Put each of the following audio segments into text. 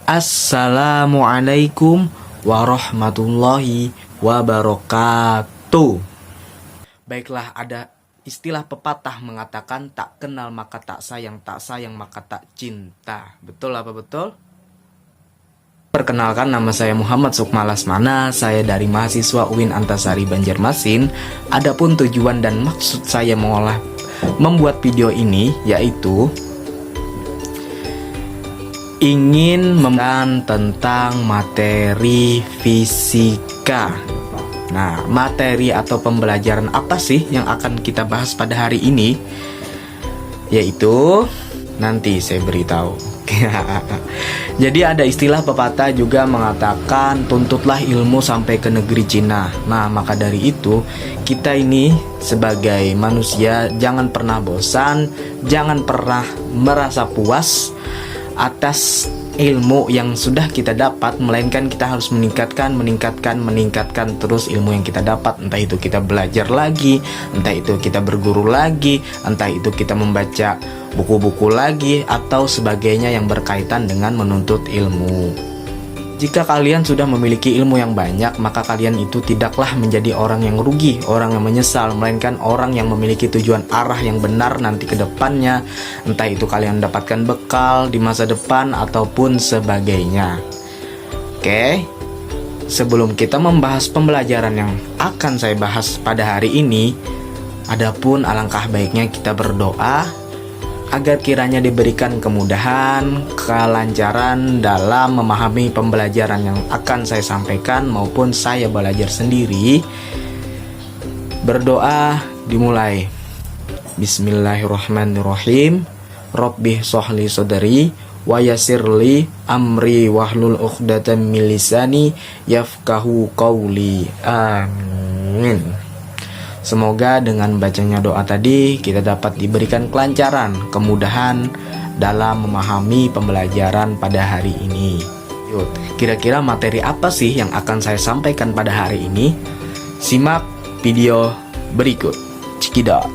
Assalamualaikum warahmatullahi wabarakatuh. Baiklah, ada istilah pepatah mengatakan tak kenal maka tak sayang maka tak cinta. Betul apa betul? Perkenalkan, nama saya Muhammad Sukma Lasmana. Saya dari mahasiswa UIN Antasari Banjarmasin. Adapun tujuan dan maksud saya membuat video ini yaitu ingin membahas tentang materi fisika. Nah, materi atau pembelajaran apa sih yang akan kita bahas pada hari ini? Yaitu nanti saya beritahu. Jadi ada istilah pepatah juga mengatakan tuntutlah ilmu sampai ke negeri Cina. Nah, maka dari itu kita ini sebagai manusia jangan pernah bosan, jangan pernah merasa puas atas ilmu yang sudah kita dapat, melainkan kita harus meningkatkan terus ilmu yang kita dapat. Entah itu kita belajar lagi, entah itu kita berguru lagi, entah itu kita membaca buku-buku lagi, atau sebagainya yang berkaitan dengan menuntut ilmu. Jika kalian sudah memiliki ilmu yang banyak, maka kalian itu tidaklah menjadi orang yang rugi, orang yang menyesal, melainkan orang yang memiliki tujuan arah yang benar nanti ke depannya. Entah itu kalian mendapatkan bekal di masa depan ataupun sebagainya. Oke, sebelum kita membahas pembelajaran yang akan saya bahas pada hari ini, adapun alangkah baiknya kita berdoa agar kiranya diberikan kemudahan, kelancaran dalam memahami pembelajaran yang akan saya sampaikan maupun saya belajar sendiri. Berdoa dimulai. Bismillahirrahmanirrahim. Rabbih sholli sodri wa yassirli amri wahlul 'uqdatam min lisani yafqahu qawli. Amin. Semoga dengan bacanya doa tadi kita dapat diberikan kelancaran, kemudahan dalam memahami pembelajaran pada hari ini. Kira-kira materi apa sih yang akan saya sampaikan pada hari ini? Simak video berikut. Cekidot.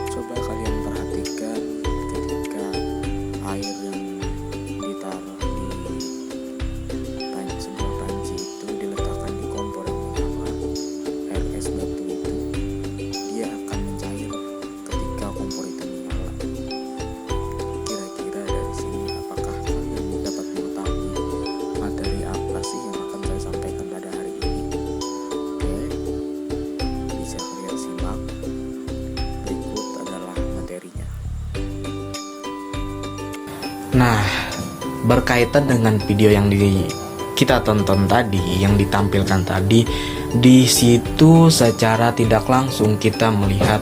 Coba kalian perhatikan ketika air yang ditaruh di sebuah panci itu diletakkan di kompor yang menyala, air es batu itu dia akan mencair ketika kompor itu menyala. Kira-kira dari sini apakah kalian dapat mengetahui materi apa sih yang akan saya sampaikan pada hari ini? Oke, bisa kalian simak. Berikut adalah materinya. Nah, berkaitan dengan video yang kita tonton tadi, yang ditampilkan tadi, di situ secara tidak langsung kita melihat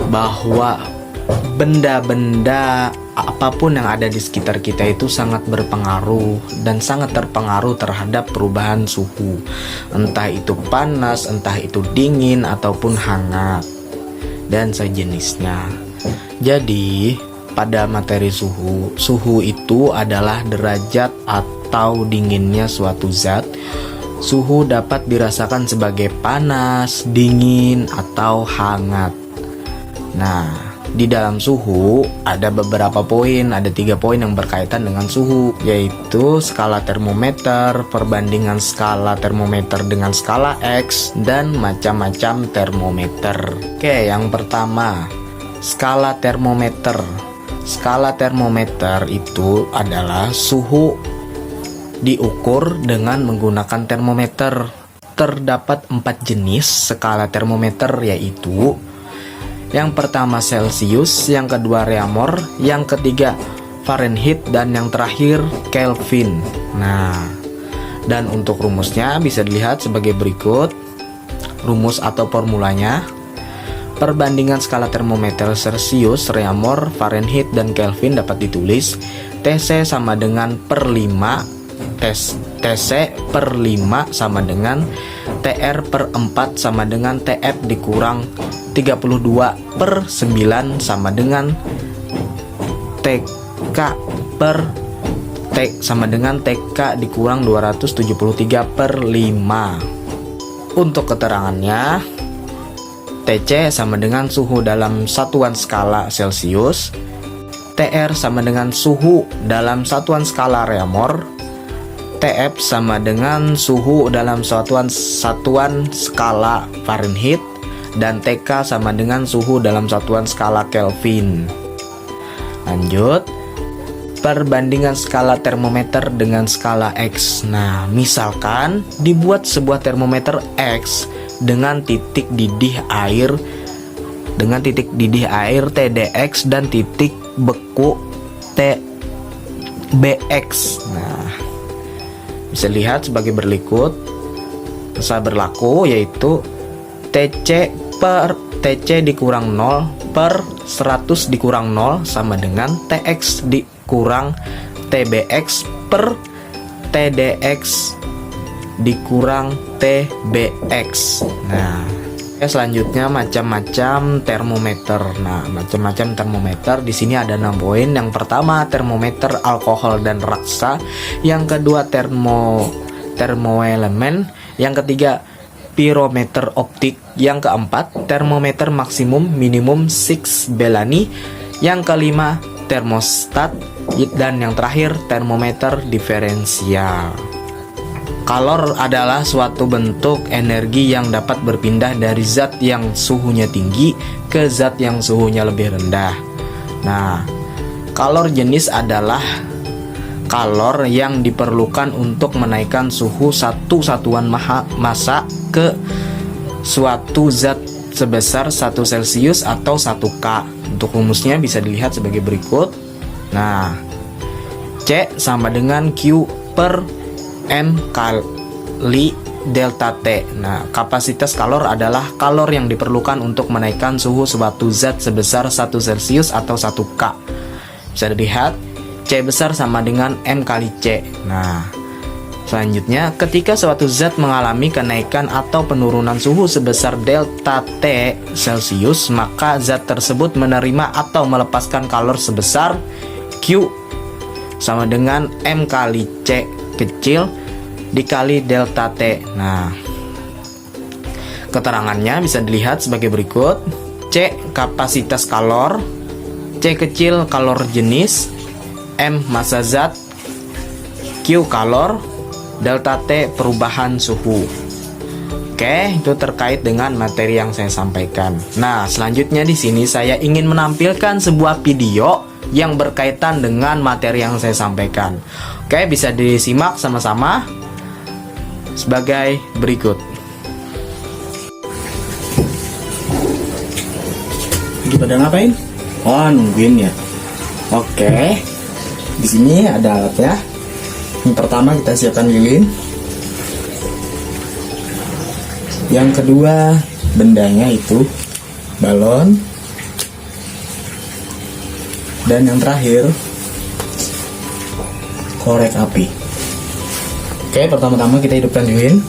bahwa benda-benda apapun yang ada di sekitar kita itu sangat berpengaruh dan sangat terpengaruh terhadap perubahan suhu. Entah itu panas, entah itu dingin ataupun hangat dan sejenisnya. Jadi pada materi suhu itu adalah derajat atau dinginnya suatu zat. Suhu dapat dirasakan sebagai panas, dingin, atau hangat. Nah, di dalam suhu ada beberapa poin, ada 3 poin yang berkaitan dengan suhu, yaitu skala termometer, perbandingan skala termometer dengan skala X, dan macam-macam termometer. Oke, yang pertama, skala termometer. Skala termometer itu adalah suhu diukur dengan menggunakan termometer. Terdapat 4 jenis skala termometer, yaitu yang pertama Celsius, yang kedua Reaumur, yang ketiga Fahrenheit, dan yang terakhir Kelvin. Nah, dan untuk rumusnya bisa dilihat sebagai berikut. Rumus atau formulanya: perbandingan skala termometer Celsius, Reaumur, Fahrenheit, dan Kelvin dapat ditulis TC sama dengan per 5, TC per 5 sama dengan TR per 4 sama dengan TF dikurang 32 per 9 sama dengan TK per T sama dengan TK dikurang 273 per 5. Untuk keterangannya, TC sama dengan suhu dalam satuan skala Celsius, TR sama dengan suhu dalam satuan skala Reaumur, TF sama dengan suhu dalam satuan skala Fahrenheit, dan TK sama dengan suhu dalam satuan skala Kelvin. Lanjut, perbandingan skala termometer dengan skala X. Nah, misalkan dibuat sebuah termometer X dengan titik didih air TDX dan titik beku TBX. Nah, bisa lihat sebagai berikut. Masa berlaku yaitu TC dikurang 0 per 100 dikurang 0 sama dengan TX dikurang TBX per TDX dikurang TBX. Nah, selanjutnya macam-macam termometer. Nah, macam-macam termometer di sini ada 6 poin. Yang pertama, termometer alkohol dan raksa. Yang kedua, termoelemen. Yang ketiga, pirometer optik. Yang keempat, termometer maksimum minimum 6 Belani. Yang kelima, termostat. Dan yang terakhir, termometer diferensial. Kalor adalah suatu bentuk energi yang dapat berpindah dari zat yang suhunya tinggi ke zat yang suhunya lebih rendah. Nah, kalor jenis adalah kalor yang diperlukan untuk menaikkan suhu satu satuan massa ke suatu zat sebesar 1 Celcius atau 1 K. Untuk rumusnya bisa dilihat sebagai berikut. Nah, C sama dengan Q per M kali delta T. Nah, kapasitas kalor adalah kalor yang diperlukan untuk menaikkan suhu suatu zat sebesar 1 Celcius atau 1 K. Bisa dilihat C besar sama dengan M kali C. Nah, selanjutnya ketika suatu zat mengalami kenaikan atau penurunan suhu sebesar delta T Celcius, maka zat tersebut menerima atau melepaskan kalor sebesar Q sama dengan M kali C kecil dikali delta T. Nah, keterangannya bisa dilihat sebagai berikut. C kapasitas kalor, C kecil kalor jenis, M massa zat, Q kalor, delta T perubahan suhu. Oke, itu terkait dengan materi yang saya sampaikan. Nah, selanjutnya di sini saya ingin menampilkan sebuah video yang berkaitan dengan materi yang saya sampaikan. Oke, bisa disimak sama-sama sebagai berikut. Lagi pada ngapain? Oh, nungguin ya. Oke. Di sini ada alatnya. Yang pertama kita siapkan lilin. Yang kedua bendanya itu balon. Dan yang terakhir korek api. Oke, pertama-tama kita hidupkan lilin.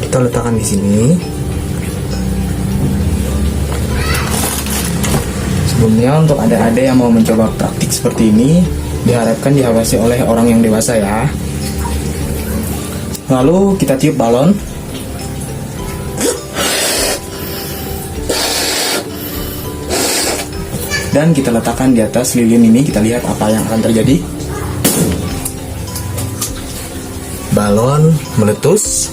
Kita letakkan di sini. Sebelumnya untuk adik-adik yang mau mencoba praktik seperti ini, diharapkan diawasi oleh orang yang dewasa ya. Lalu kita tiup balon. Dan kita letakkan di atas lilin ini. Kita lihat apa yang akan terjadi. Balon meletus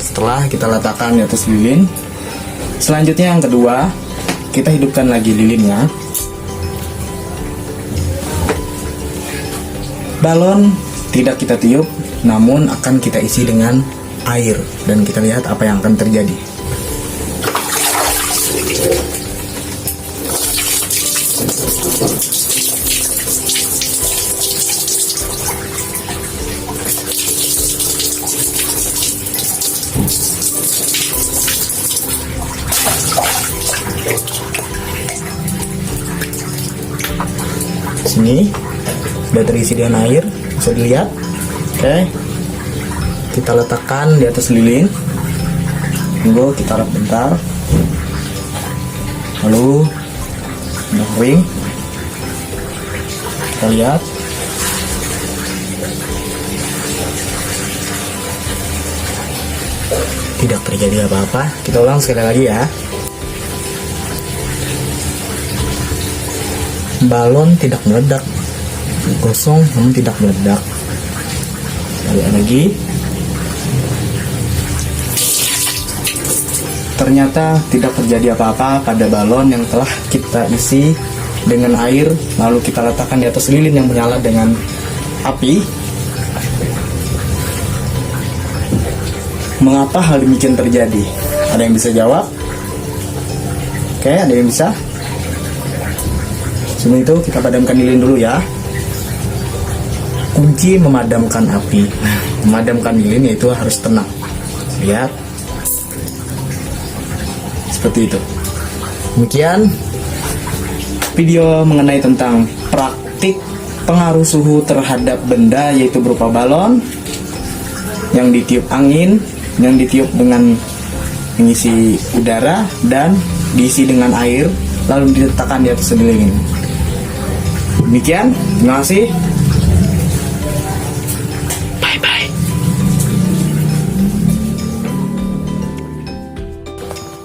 setelah kita letakkan di atas lilin. Selanjutnya yang kedua, kita hidupkan lagi lilinnya. Balon tidak kita tiup, namun akan kita isi dengan air. Dan kita lihat apa yang akan terjadi. Sini sudah terisi dengan air, bisa dilihat. Oke, kita letakkan di atas lilin. Tunggu, kita taruh bentar. Lalu udah kering, kita lihat. terjadi apa-apa. Kita ulang sekali lagi ya. Balon tidak meledak, kosong namun tidak meledak. Balik lagi. Ternyata tidak terjadi apa-apa pada balon yang telah kita isi dengan air, lalu kita letakkan di atas lilin yang menyala dengan api. Mengapa hal demikian terjadi? Ada yang bisa jawab? Oke, ada yang bisa? Sebelum itu kita padamkan lilin dulu ya. Kunci memadamkan api. Nah, memadamkan lilin yaitu harus tenang. Lihat. Seperti itu. Demikian video mengenai tentang praktik pengaruh suhu terhadap benda, yaitu berupa balon yang ditiup angin, yang ditiup dengan mengisi udara dan diisi dengan air, lalu diletakkan di atas lilin. Demikian, terima kasih. Bye-bye.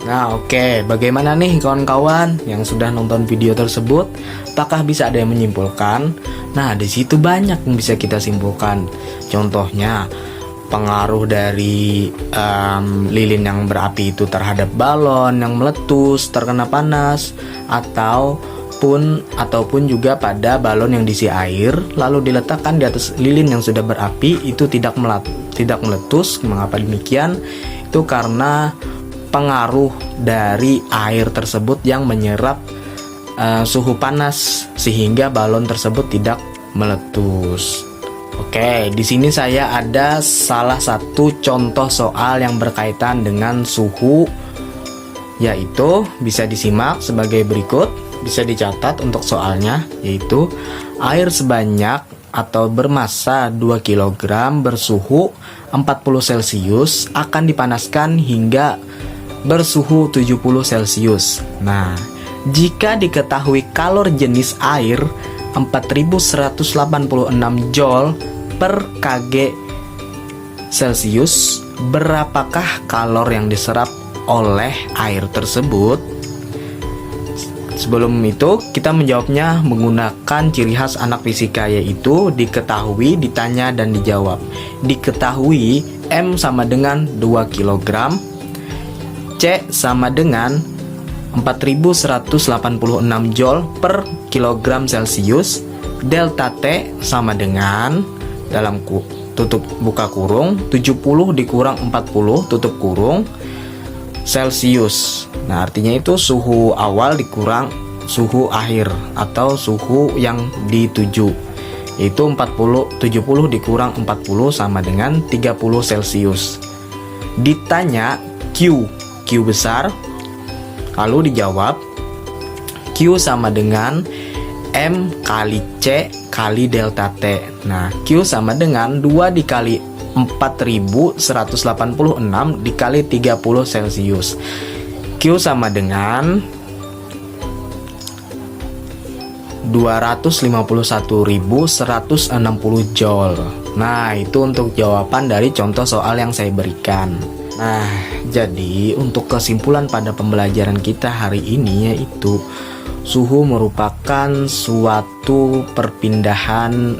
Nah, oke, bagaimana nih kawan-kawan yang sudah nonton video tersebut? Apakah bisa ada yang menyimpulkan? Nah, di situ banyak yang bisa kita simpulkan. Contohnya, pengaruh dari lilin yang berapi itu terhadap balon yang meletus, terkena panas, ataupun juga pada balon yang diisi air lalu diletakkan di atas lilin yang sudah berapi itu tidak meletus. Mengapa demikian? Itu karena pengaruh dari air tersebut yang menyerap suhu panas sehingga balon tersebut tidak meletus. Oke, di sini saya ada salah satu contoh soal yang berkaitan dengan suhu, yaitu bisa disimak sebagai berikut. Bisa dicatat untuk soalnya, yaitu air sebanyak atau bermassa 2 kg bersuhu 40 Celcius akan dipanaskan hingga bersuhu 70 Celcius. Nah, jika diketahui kalor jenis air 4186 Joule per kg Celcius, berapakah kalor yang diserap oleh air tersebut? Sebelum itu, kita menjawabnya menggunakan ciri khas anak fisika, yaitu diketahui, ditanya, dan dijawab. Diketahui M sama dengan 2 kg, C sama dengan 4186 Joule per kilogram Celcius, delta T sama dengan dalam tutup buka kurung 70 dikurang 40 tutup kurung Celcius. Nah, artinya itu suhu awal dikurang suhu akhir atau suhu yang dituju, yaitu 70 dikurang 40 sama dengan 30 Celcius. Ditanya Q besar, lalu dijawab Q sama dengan M kali C kali delta T. Nah, Q sama dengan 2 dikali 4186 dikali 30 Celcius. Q sama dengan 251.160 Joule. Nah, itu untuk jawaban dari contoh soal yang saya berikan. Nah, jadi untuk kesimpulan pada pembelajaran kita hari ini yaitu suhu merupakan suatu perpindahan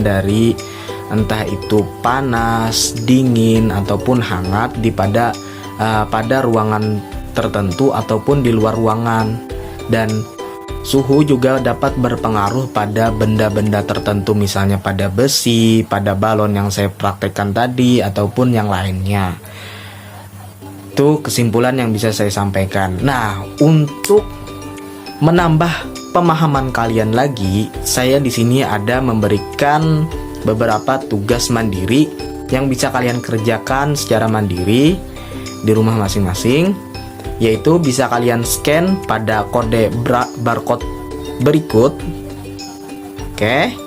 dari entah itu panas, dingin ataupun hangat pada ruangan tertentu ataupun di luar ruangan. Dan suhu juga dapat berpengaruh pada benda-benda tertentu, misalnya pada besi, pada balon yang saya praktekkan tadi ataupun yang lainnya. Itu kesimpulan yang bisa saya sampaikan. Nah, untuk menambah pemahaman kalian lagi, saya di sini ada memberikan beberapa tugas mandiri yang bisa kalian kerjakan secara mandiri di rumah masing-masing, yaitu bisa kalian scan pada kode barcode berikut. Oke.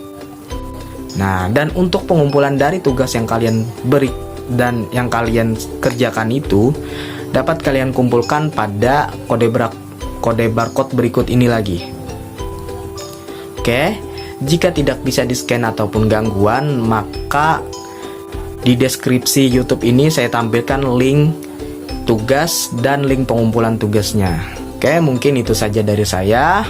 Nah, dan untuk pengumpulan dari tugas yang kalian beri dan yang kalian kerjakan itu dapat kalian kumpulkan pada kode barcode berikut ini lagi. Oke. Jika tidak bisa di-scan ataupun gangguan, maka Di deskripsi YouTube ini saya tampilkan link tugas dan link pengumpulan tugasnya. Oke, mungkin itu saja dari saya.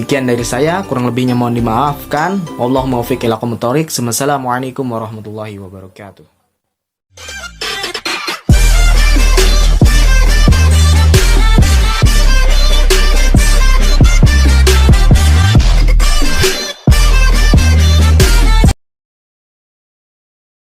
Sekian dari saya, kurang lebihnya mohon dimaafkan. Wallahul muwaffiq ila aqwamit thoriq. Wassalamualaikum warahmatullahi wabarakatuh.